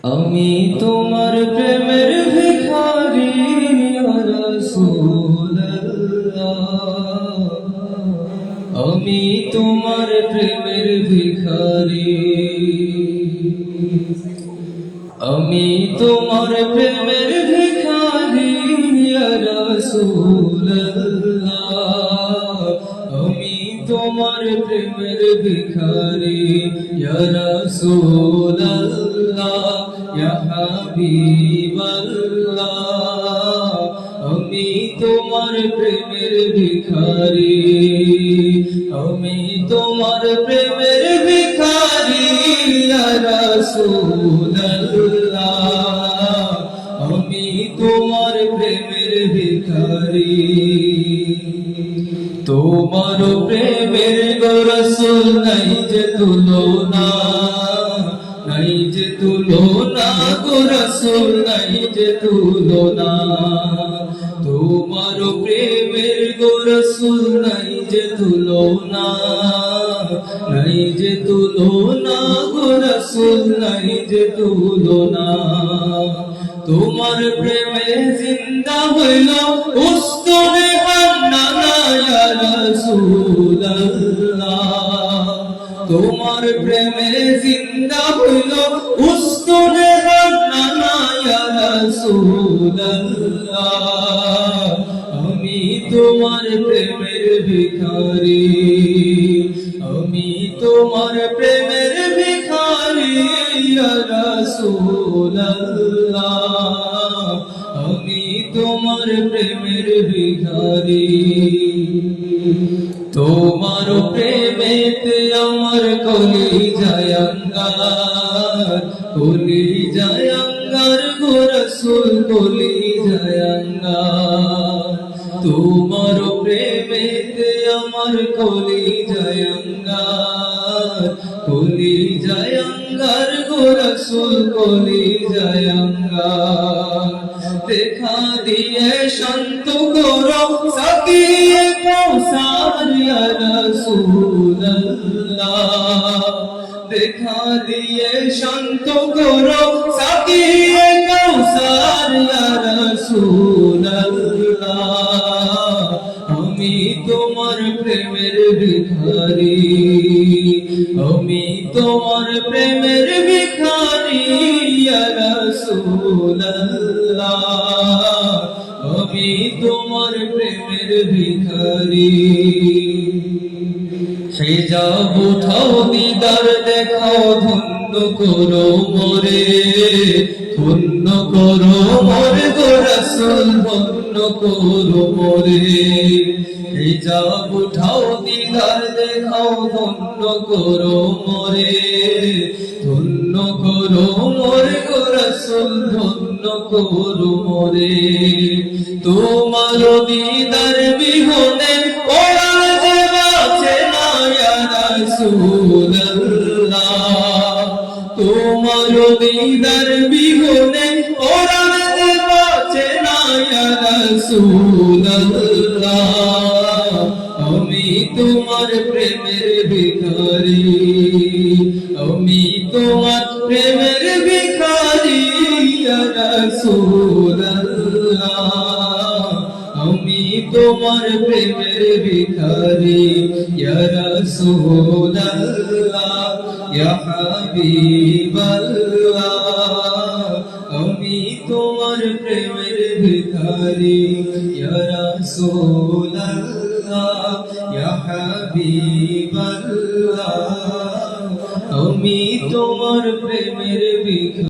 আমি তোমার প্রেমের ভিখারি ইয়া রাসূলুল্লাহ, আমি তোমার প্রেমের ভিখারি, আমি তোমার প্রেমের ভিখারি ইয়া রাসূলুল্লাহ, আমি তোমার প্রেমের ভিখারি ইয়া রাসূলুল্লাহ, ইয়া হাবিবাল্লাহ, আমি তোমার প্রেমের ভিখারি, আমি তোমার প্রেমের ভিখারি ইয়া রাসূলুল্লাহ, আমি তোমার প্রেমের ভিখারি। তোমার প্রেমের গো রাসূল নাই যে তুলনা, নাই যে তুলনা গো রাসূল নাই যে তুলনা, তোমার প্রেমের গো রাসূল নাই যে তুলনা, নাই যে তুলনা গো রাসূল নাই যে তুলনা। তোমার প্রেমে জিন্দা হইল উস্তরে হান্নানা ইয়া রাসূলুল্লাহ, তোমার প্রেমে জিন্দা হইল উস্তরে হান্নানা ইয়া রাসূলুল্লাহ, আমি তোমার প্রেমের ভিখারি, আমি তোমার প্রেমের ভিখারি ইয়া রাসূলুল্লাহ, আমি তোমার প্রেমের ভিখারি। তোমার প্রেমেতে আমার কলিজায় আঙ্গার, কলিজায় আঙ্গার গো রাসূল কলিজায় আঙ্গার, তোমার প্রেমেতে আমার কলিজায় আঙ্গার, কলিজায় আঙ্গার গো রাসূল কলিজায় আঙ্গার। দেখা দিয়ে শান্ত করো সাকিয়ে কৌসার ইয়া রাসূলুল্লাহ, দেখা দিয়ে শান্ত করো সাকিয়ে কৌসার ইয়া রাসূলুল্লাহ, আমি তোমার প্রেমের ভিখারি, আমি তোমার প্রেমের ভিখারি ইয়া রাসূলুল্লাহ, আমি তোমার প্রেমের ভিখারি। সেই যাব উঠাও দিদার দেখাও ধন্য করো মোরে, ধন্য করো মোরে গো রাসূল ধন্য করো মোরে। সেই যাব উঠাও দিদার দেখাও ধন্য করো মোরে, ধন্য করো মোরে গো রাসূল ধন্য করো মোরে। তোমার দিদার বিহনে পরাণ যে বাঁচে না ইয়া রাসূলুল্লাহ, তোমার দিদার বিহনে পরাণ যে বাঁচে না ইয়া রাসূলুল্লাহ, আমি তোমার প্রেমের ভিখারি, আমি তোমার প্রেমের ভিখারি ইয়া রাসূলুল্লাহ, আমি তোমার প্রেমের ভিখারি ইয়া রাসূলুল্লাহ, ইয়া হাবিবাল্লাহ, আমি তোমার প্রেমের ভিখারি ইয়া রাসূলুল্লাহ, ইয়া হাবিবাল্লাহ, আমি তোমার প্রেমের ভিখারি।